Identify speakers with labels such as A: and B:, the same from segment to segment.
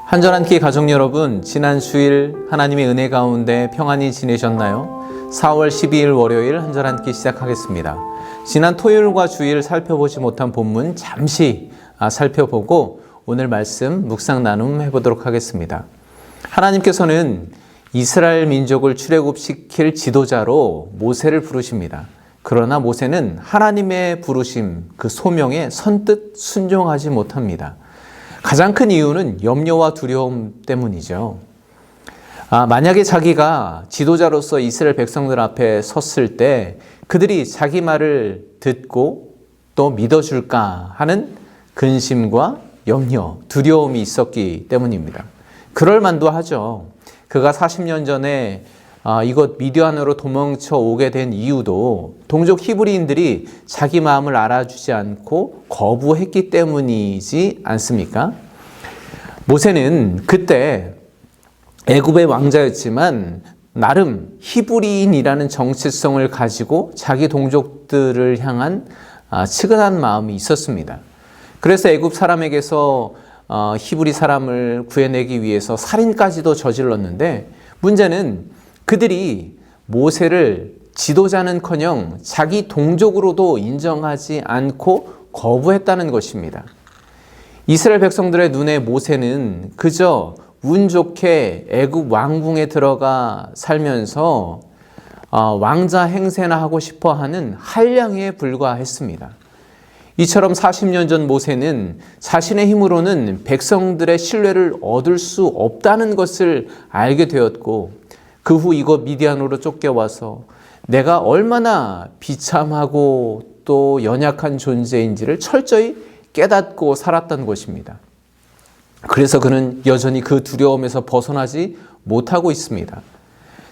A: 한전한 끼 가족 여러분, 지난 주일 하나님의 은혜 가운데 평안히 지내셨나요? 4월 12일 월요일 한전한 끼 시작하겠습니다. 지난 토요일과 주일 살펴보지 못한 본문 잠시 살펴보고 오늘 말씀 묵상 나눔 해보도록 하겠습니다. 하나님께서는 이스라엘 민족을 출애굽시킬 지도자로 모세를 부르십니다. 그러나 모세는 하나님의 부르심, 그 소명에 선뜻 순종하지 못합니다. 가장 큰 이유는 염려와 두려움 때문이죠. 만약에 자기가 지도자로서 이스라엘 백성들 앞에 섰을 때 그들이 자기 말을 듣고 또 믿어줄까 하는 근심과 염려, 두려움이 있었기 때문입니다. 그럴 만도 하죠. 그가 40년 전에 이곳 미디안으로 도망쳐 오게 된 이유도 동족 히브리인들이 자기 마음을 알아주지 않고 거부했기 때문이지 않습니까? 모세는 그때 애굽의 왕자였지만 나름 히브리인이라는 정체성을 가지고 자기 동족들을 향한 측은한 마음이 있었습니다. 그래서 애굽 사람에게서 히브리 사람을 구해내기 위해서 살인까지도 저질렀는데 문제는 그들이 모세를 지도자는커녕 자기 동족으로도 인정하지 않고 거부했다는 것입니다. 이스라엘 백성들의 눈에 모세는 그저 운 좋게 애굽 왕궁에 들어가 살면서 왕자 행세나 하고 싶어하는 한량에 불과했습니다. 이처럼 40년 전 모세는 자신의 힘으로는 백성들의 신뢰를 얻을 수 없다는 것을 알게 되었고 그 후 이곳 미디안으로 쫓겨와서 내가 얼마나 비참하고 또 연약한 존재인지를 철저히 깨닫고 살았던 것입니다. 그래서 그는 여전히 그 두려움에서 벗어나지 못하고 있습니다.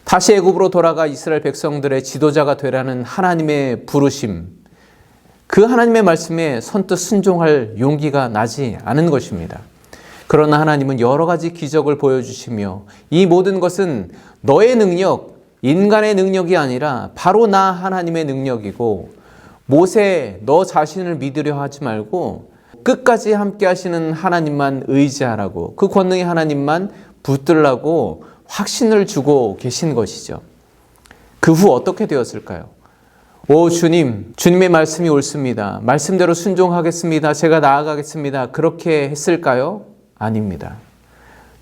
A: 다시 애굽으로 돌아가 이스라엘 백성들의 지도자가 되라는 하나님의 부르심, 그 하나님의 말씀에 선뜻 순종할 용기가 나지 않은 것입니다. 그러나 하나님은 여러 가지 기적을 보여주시며 이 모든 것은 너의 능력, 인간의 능력이 아니라 바로 나 하나님의 능력이고 모세 너 자신을 믿으려 하지 말고 끝까지 함께 하시는 하나님만 의지하라고 그 권능의 하나님만 붙들라고 확신을 주고 계신 것이죠. 그 후 어떻게 되었을까요? 오 주님, 주님의 말씀이 옳습니다. 말씀대로 순종하겠습니다. 제가 나아가겠습니다. 그렇게 했을까요? 아닙니다.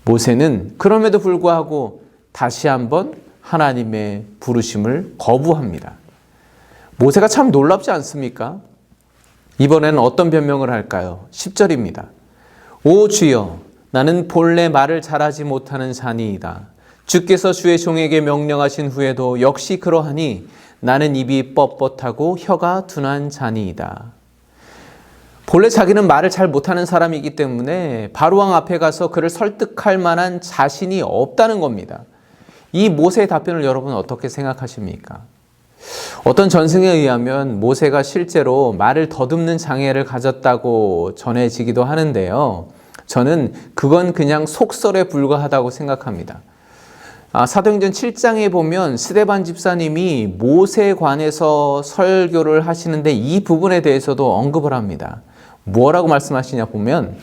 A: 모세는 그럼에도 불구하고 다시 한번 하나님의 부르심을 거부합니다. 모세가 참 놀랍지 않습니까? 이번에는 어떤 변명을 할까요? 10절입니다. 오 주여, 나는 본래 말을 잘하지 못하는 자니이다. 주께서 주의 종에게 명령하신 후에도 역시 그러하니 나는 입이 뻣뻣하고 혀가 둔한 자니이다. 본래 자기는 말을 잘 못하는 사람이기 때문에 바로왕 앞에 가서 그를 설득할 만한 자신이 없다는 겁니다. 이 모세의 답변을 여러분 어떻게 생각하십니까? 어떤 전승에 의하면 모세가 실제로 말을 더듬는 장애를 가졌다고 전해지기도 하는데요. 저는 그건 그냥 속설에 불과하다고 생각합니다. 사도행전 7장에 보면 스데반 집사님이 모세에 관해서 설교를 하시는데 이 부분에 대해서도 언급을 합니다. 뭐라고 말씀하시냐 보면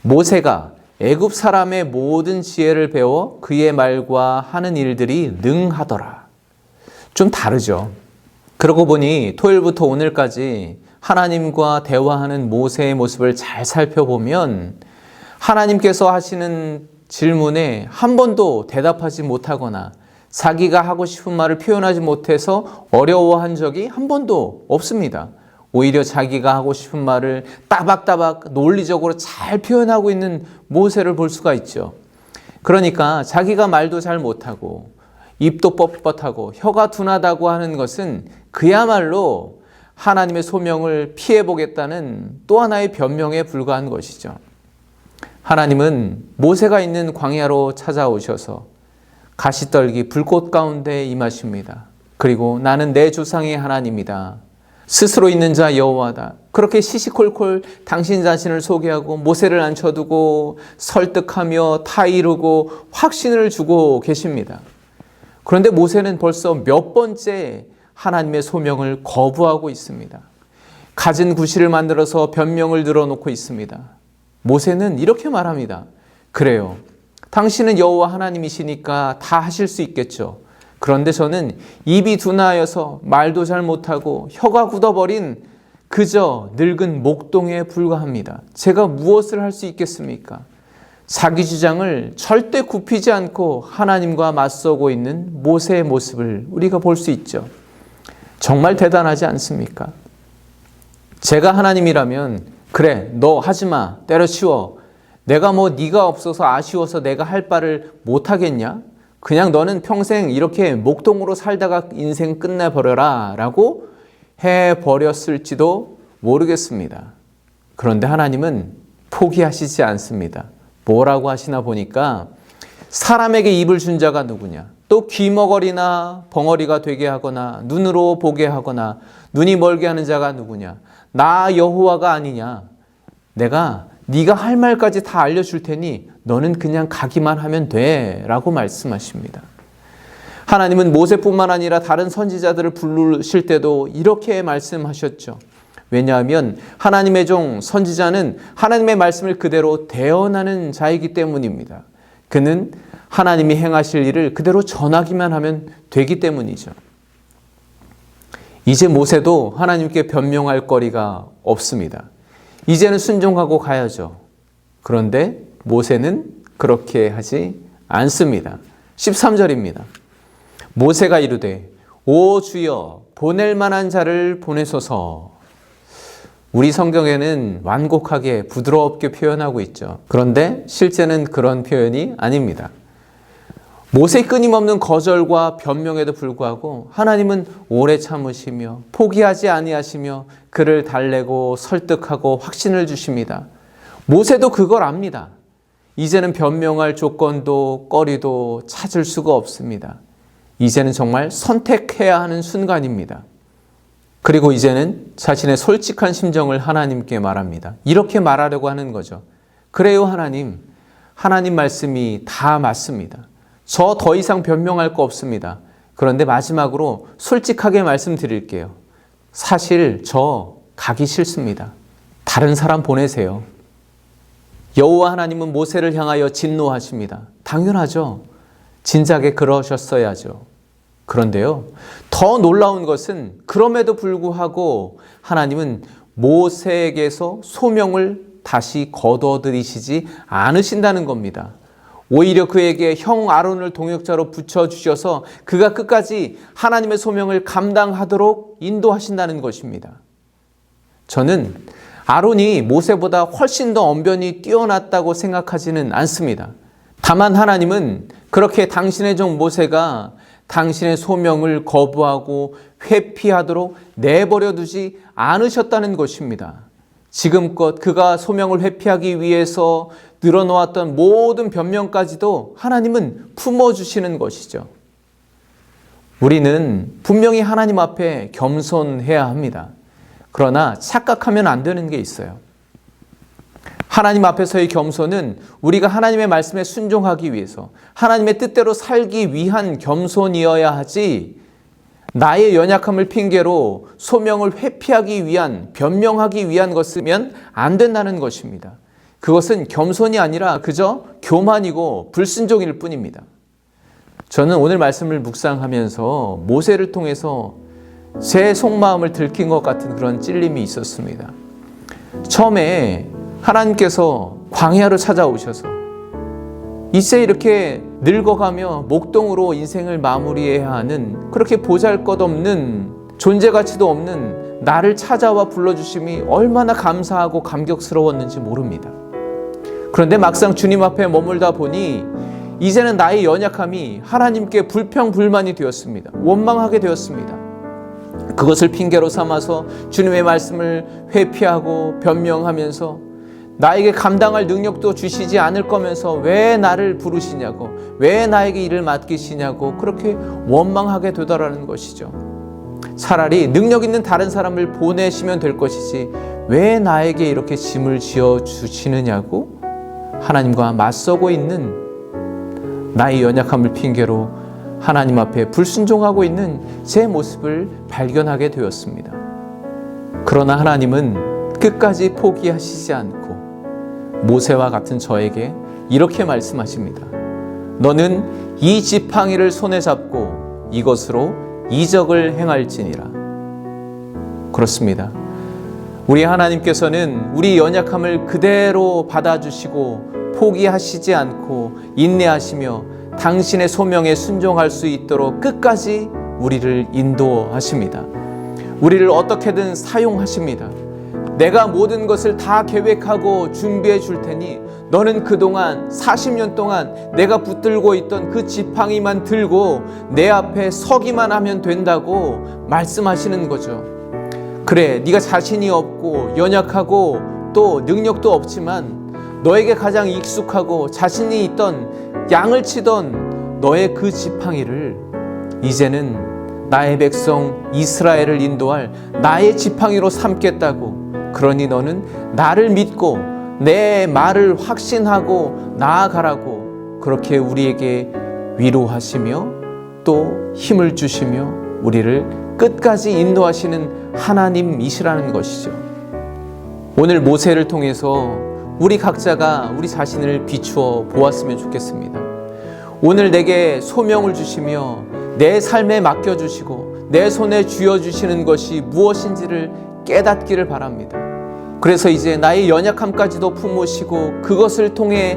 A: 모세가 애굽 사람의 모든 지혜를 배워 그의 말과 하는 일들이 능하더라. 좀 다르죠. 그러고 보니 토요일부터 오늘까지 하나님과 대화하는 모세의 모습을 잘 살펴보면 하나님께서 하시는 질문에 한 번도 대답하지 못하거나 자기가 하고 싶은 말을 표현하지 못해서 어려워한 적이 한 번도 없습니다. 오히려 자기가 하고 싶은 말을 따박따박 논리적으로 잘 표현하고 있는 모세를 볼 수가 있죠. 그러니까 자기가 말도 잘 못하고 입도 뻣뻣하고 혀가 둔하다고 하는 것은 그야말로 하나님의 소명을 피해보겠다는 또 하나의 변명에 불과한 것이죠. 하나님은 모세가 있는 광야로 찾아오셔서 가시떨기 불꽃 가운데 임하십니다. 그리고 나는 내 조상의 하나님이다. 스스로 있는 자 여호와다. 그렇게 시시콜콜 당신 자신을 소개하고 모세를 앉혀두고 설득하며 타이르고 확신을 주고 계십니다. 그런데 모세는 벌써 몇 번째 하나님의 소명을 거부하고 있습니다. 갖은 구실을 만들어서 변명을 늘어놓고 있습니다. 모세는 이렇게 말합니다. 그래요. 당신은 여호와 하나님이시니까 다 하실 수 있겠죠. 그런데 저는 입이 둔하여서 말도 잘 못하고 혀가 굳어버린 그저 늙은 목동에 불과합니다. 제가 무엇을 할 수 있겠습니까? 자기 주장을 절대 굽히지 않고 하나님과 맞서고 있는 모세의 모습을 우리가 볼 수 있죠. 정말 대단하지 않습니까? 제가 하나님이라면 그래, 너 하지마, 때려치워. 내가 네가 없어서 아쉬워서 내가 할 바를 못하겠냐? 그냥 너는 평생 이렇게 목동으로 살다가 인생 끝내버려라 라고 해버렸을지도 모르겠습니다. 그런데 하나님은 포기하시지 않습니다. 뭐라고 하시나 보니까 사람에게 입을 준 자가 누구냐? 또 귀머거리나 벙어리가 되게 하거나 눈으로 보게 하거나 눈이 멀게 하는 자가 누구냐? 나 여호와가 아니냐? 내가 네가 할 말까지 다 알려줄 테니 너는 그냥 가기만 하면 돼 라고 말씀하십니다. 하나님은 모세뿐만 아니라 다른 선지자들을 부르실 때도 이렇게 말씀하셨죠. 왜냐하면 하나님의 종 선지자는 하나님의 말씀을 그대로 대언하는 자이기 때문입니다. 그는 하나님이 행하실 일을 그대로 전하기만 하면 되기 때문이죠. 이제 모세도 하나님께 변명할 거리가 없습니다. 이제는 순종하고 가야죠. 그런데 모세는 그렇게 하지 않습니다. 13절입니다. 모세가 이르되 오 주여 보낼 만한 자를 보내소서. 우리 성경에는 완곡하게 부드럽게 표현하고 있죠. 그런데 실제는 그런 표현이 아닙니다. 모세의 끊임없는 거절과 변명에도 불구하고 하나님은 오래 참으시며 포기하지 아니하시며 그를 달래고 설득하고 확신을 주십니다. 모세도 그걸 압니다. 이제는 변명할 조건도 거리도 찾을 수가 없습니다. 이제는 정말 선택해야 하는 순간입니다. 그리고 이제는 자신의 솔직한 심정을 하나님께 말합니다. 이렇게 말하려고 하는 거죠. 그래요 하나님, 하나님 말씀이 다 맞습니다. 저 더 이상 변명할 거 없습니다. 그런데 마지막으로 솔직하게 말씀드릴게요. 사실 저 가기 싫습니다. 다른 사람 보내세요. 여호와 하나님은 모세를 향하여 진노하십니다. 당연하죠. 진작에 그러셨어야죠. 그런데요, 더 놀라운 것은 그럼에도 불구하고 하나님은 모세에게서 소명을 다시 거둬들이시지 않으신다는 겁니다. 오히려 그에게 형 아론을 동역자로 붙여주셔서 그가 끝까지 하나님의 소명을 감당하도록 인도하신다는 것입니다. 저는 아론이 모세보다 훨씬 더 언변이 뛰어났다고 생각하지는 않습니다. 다만 하나님은 그렇게 당신의 종 모세가 당신의 소명을 거부하고 회피하도록 내버려 두지 않으셨다는 것입니다. 지금껏 그가 소명을 회피하기 위해서 늘어놓았던 모든 변명까지도 하나님은 품어주시는 것이죠. 우리는 분명히 하나님 앞에 겸손해야 합니다. 그러나 착각하면 안 되는 게 있어요. 하나님 앞에서의 겸손은 우리가 하나님의 말씀에 순종하기 위해서 하나님의 뜻대로 살기 위한 겸손이어야 하지, 나의 연약함을 핑계로 소명을 회피하기 위한, 변명하기 위한 것이면 안 된다는 것입니다. 그것은 겸손이 아니라 그저 교만이고 불순종일 뿐입니다. 저는 오늘 말씀을 묵상하면서 모세를 통해서 제 속마음을 들킨 것 같은 그런 찔림이 있었습니다. 처음에 하나님께서 광야로 찾아오셔서 이제 이렇게 늙어가며 목동으로 인생을 마무리해야 하는 그렇게 보잘것없는 존재가치도 없는 나를 찾아와 불러주심이 얼마나 감사하고 감격스러웠는지 모릅니다. 그런데 막상 주님 앞에 머물다 보니 이제는 나의 연약함이 하나님께 불평불만이 되었습니다. 원망하게 되었습니다. 그것을 핑계로 삼아서 주님의 말씀을 회피하고 변명하면서 나에게 감당할 능력도 주시지 않을 거면서 왜 나를 부르시냐고, 왜 나에게 일을 맡기시냐고 그렇게 원망하게 되더라는 것이죠. 차라리 능력 있는 다른 사람을 보내시면 될 것이지 왜 나에게 이렇게 짐을 지어 주시느냐고 하나님과 맞서고 있는 나의 연약함을 핑계로 하나님 앞에 불순종하고 있는 제 모습을 발견하게 되었습니다. 그러나 하나님은 끝까지 포기하시지 않고 모세와 같은 저에게 이렇게 말씀하십니다. 너는 이 지팡이를 손에 잡고 이것으로 이적을 행할지니라. 그렇습니다. 우리 하나님께서는 우리 연약함을 그대로 받아주시고 포기하시지 않고 인내하시며 당신의 소명에 순종할 수 있도록 끝까지 우리를 인도하십니다. 우리를 어떻게든 사용하십니다. 내가 모든 것을 다 계획하고 준비해 줄 테니 너는 그동안 40년 동안 내가 붙들고 있던 그 지팡이만 들고 내 앞에 서기만 하면 된다고 말씀하시는 거죠. 그래, 네가 자신이 없고 연약하고 또 능력도 없지만 너에게 가장 익숙하고 자신이 있던 양을 치던 너의 그 지팡이를 이제는 나의 백성 이스라엘을 인도할 나의 지팡이로 삼겠다고. 그러니 너는 나를 믿고 내 말을 확신하고 나아가라고 그렇게 우리에게 위로하시며 또 힘을 주시며 우리를 끝까지 인도하시는 하나님이시라는 것이죠. 오늘 모세를 통해서 우리 각자가 우리 자신을 비추어 보았으면 좋겠습니다. 오늘 내게 소명을 주시며 내 삶에 맡겨주시고 내 손에 쥐어주시는 것이 무엇인지를 깨닫기를 바랍니다. 그래서 이제 나의 연약함까지도 품으시고 그것을 통해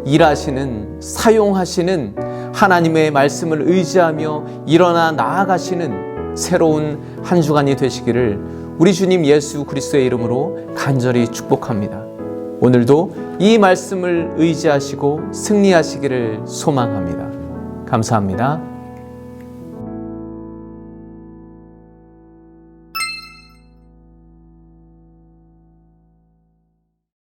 A: 일하시는, 사용하시는 하나님의 말씀을 의지하며 일어나 나아가시는 새로운 한 주간이 되시기를 우리 주님 예수 그리스도의 이름으로 간절히 축복합니다. 오늘도 이 말씀을 의지하시고 승리하시기를 소망합니다. 감사합니다.